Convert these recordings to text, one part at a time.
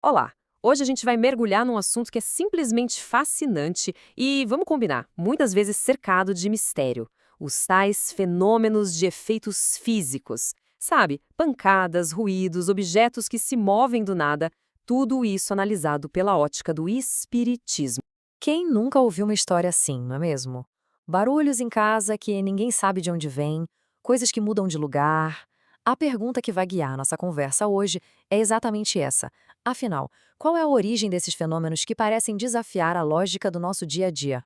Olá! Hoje a gente vai mergulhar num assunto que é simplesmente fascinante e, vamos combinar, muitas vezes cercado de mistério. Os tais fenômenos de efeitos físicos. Sabe, pancadas, ruídos, objetos que se movem do nada, tudo isso analisado pela ótica do espiritismo. Quem nunca ouviu uma história assim, não é mesmo? Barulhos em casa que ninguém sabe de onde vem, coisas que mudam de lugar. A pergunta que vai guiar nossa conversa hoje é exatamente essa. Afinal, qual é a origem desses fenômenos que parecem desafiar a lógica do nosso dia a dia?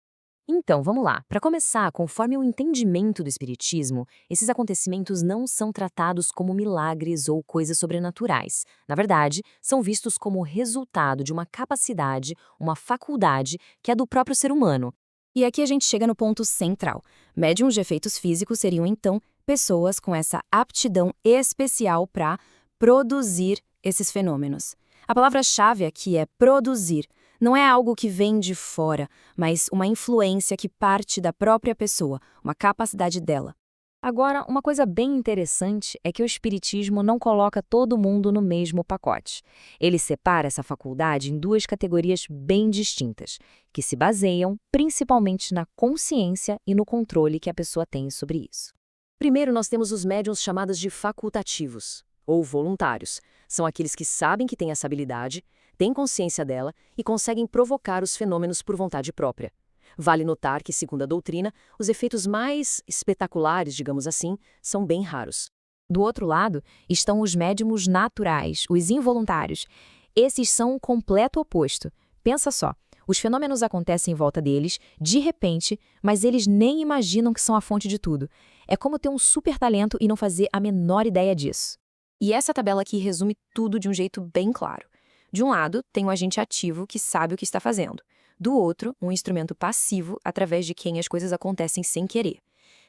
Então, vamos lá. Para começar, conforme o entendimento do Espiritismo, esses acontecimentos não são tratados como milagres ou coisas sobrenaturais. Na verdade, são vistos como resultado de uma capacidade, uma faculdade que é do próprio ser humano. E aqui a gente chega no ponto central. Médiuns de efeitos físicos seriam, então, pessoas com essa aptidão especial para produzir esses fenômenos. A palavra-chave aqui é produzir. Não é algo que vem de fora, mas uma influência que parte da própria pessoa, uma capacidade dela. Agora, uma coisa bem interessante é que o Espiritismo não coloca todo mundo no mesmo pacote. Ele separa essa faculdade em duas categorias bem distintas, que se baseiam principalmente na consciência e no controle que a pessoa tem sobre isso. Primeiro, nós temos os médiuns chamados de facultativos, ou voluntários. São aqueles que sabem que têm essa habilidade, têm consciência dela e conseguem provocar os fenômenos por vontade própria. Vale notar que, segundo a doutrina, os efeitos mais espetaculares, digamos assim, são bem raros. Do outro lado, estão os médiums naturais, os involuntários. Esses são o completo oposto. Pensa só, os fenômenos acontecem em volta deles, de repente, mas eles nem imaginam que são a fonte de tudo. É como ter um super talento e não fazer a menor ideia disso. E essa tabela aqui resume tudo de um jeito bem claro. De um lado, tem o agente ativo que sabe o que está fazendo. Do outro, um instrumento passivo através de quem as coisas acontecem sem querer.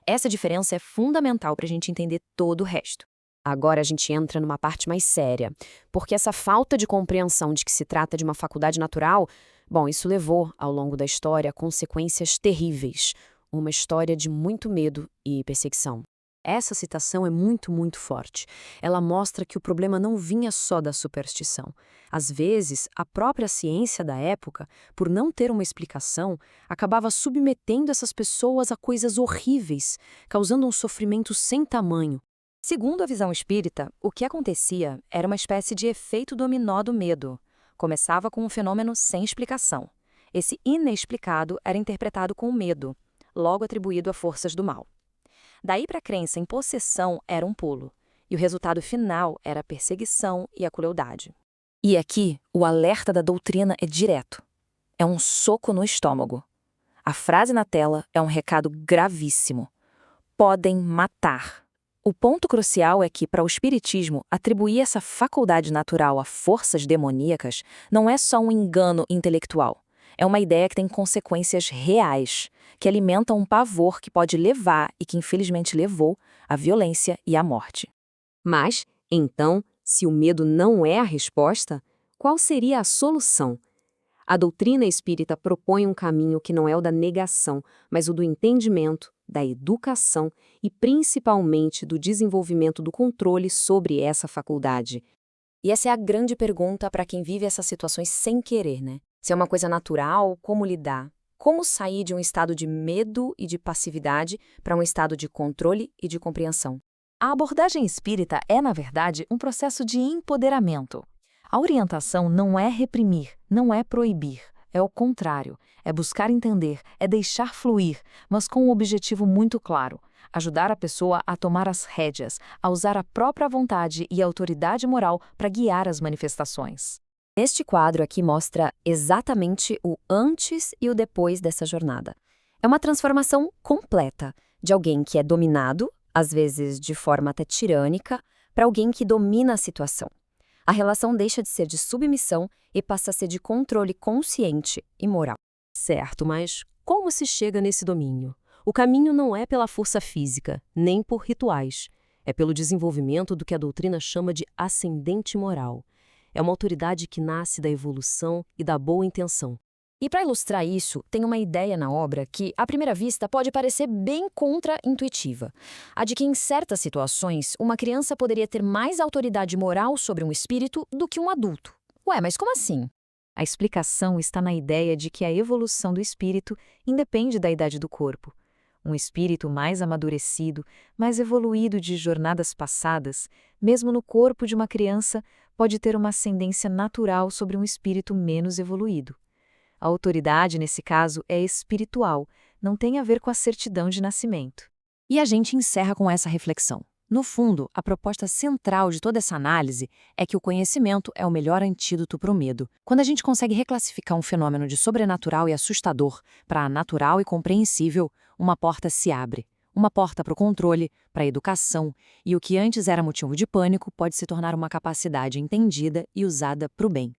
Essa diferença é fundamental para a gente entender todo o resto. Agora a gente entra numa parte mais séria, porque essa falta de compreensão de que se trata de uma faculdade natural, bom, isso levou, ao longo da história, a consequências terríveis. Uma história de muito medo e perseguição. Essa citação é muito forte. Ela mostra que o problema não vinha só da superstição. Às vezes, a própria ciência da época, por não ter uma explicação, acabava submetendo essas pessoas a coisas horríveis, causando um sofrimento sem tamanho. Segundo a visão espírita, o que acontecia era uma espécie de efeito dominó do medo. Começava com um fenômeno sem explicação. Esse inexplicado era interpretado com medo, logo atribuído a forças do mal. Daí para a crença em possessão era um pulo, e o resultado final era a perseguição e a crueldade. E aqui, o alerta da doutrina é direto. É um soco no estômago. A frase na tela é um recado gravíssimo. Podem matar. O ponto crucial é que, para o Espiritismo, atribuir essa faculdade natural a forças demoníacas não é só um engano intelectual. É uma ideia que tem consequências reais, que alimentam um pavor que pode levar, e que infelizmente levou, à violência e à morte. Mas, então, se o medo não é a resposta, qual seria a solução? A doutrina espírita propõe um caminho que não é o da negação, mas o do entendimento, da educação e principalmente do desenvolvimento do controle sobre essa faculdade. E essa é a grande pergunta para quem vive essas situações sem querer, né? Se é uma coisa natural, como lidar? Como sair de um estado de medo e de passividade para um estado de controle e de compreensão? A abordagem espírita é, na verdade, um processo de empoderamento. A orientação não é reprimir, não é proibir, é o contrário, é buscar entender, é deixar fluir, mas com um objetivo muito claro: ajudar a pessoa a tomar as rédeas, a usar a própria vontade e a autoridade moral para guiar as manifestações. Este quadro aqui mostra exatamente o antes e o depois dessa jornada. É uma transformação completa de alguém que é dominado, às vezes de forma até tirânica, para alguém que domina a situação. A relação deixa de ser de submissão e passa a ser de controle consciente e moral. Certo, mas como se chega nesse domínio? O caminho não é pela força física, nem por rituais. É pelo desenvolvimento do que a doutrina chama de ascendente moral. É uma autoridade que nasce da evolução e da boa intenção. E para ilustrar isso, tem uma ideia na obra que, à primeira vista, pode parecer bem contra-intuitiva. A de que, em certas situações, uma criança poderia ter mais autoridade moral sobre um espírito do que um adulto. Ué, mas como assim? A explicação está na ideia de que a evolução do espírito independe da idade do corpo. Um espírito mais amadurecido, mais evoluído de jornadas passadas, mesmo no corpo de uma criança, pode ter uma ascendência natural sobre um espírito menos evoluído. A autoridade, nesse caso, é espiritual, não tem a ver com a certidão de nascimento. E a gente encerra com essa reflexão. No fundo, a proposta central de toda essa análise é que o conhecimento é o melhor antídoto para o medo. Quando a gente consegue reclassificar um fenômeno de sobrenatural e assustador para natural e compreensível, uma porta se abre. Uma porta para o controle, para a educação, e o que antes era motivo de pânico pode se tornar uma capacidade entendida e usada para o bem.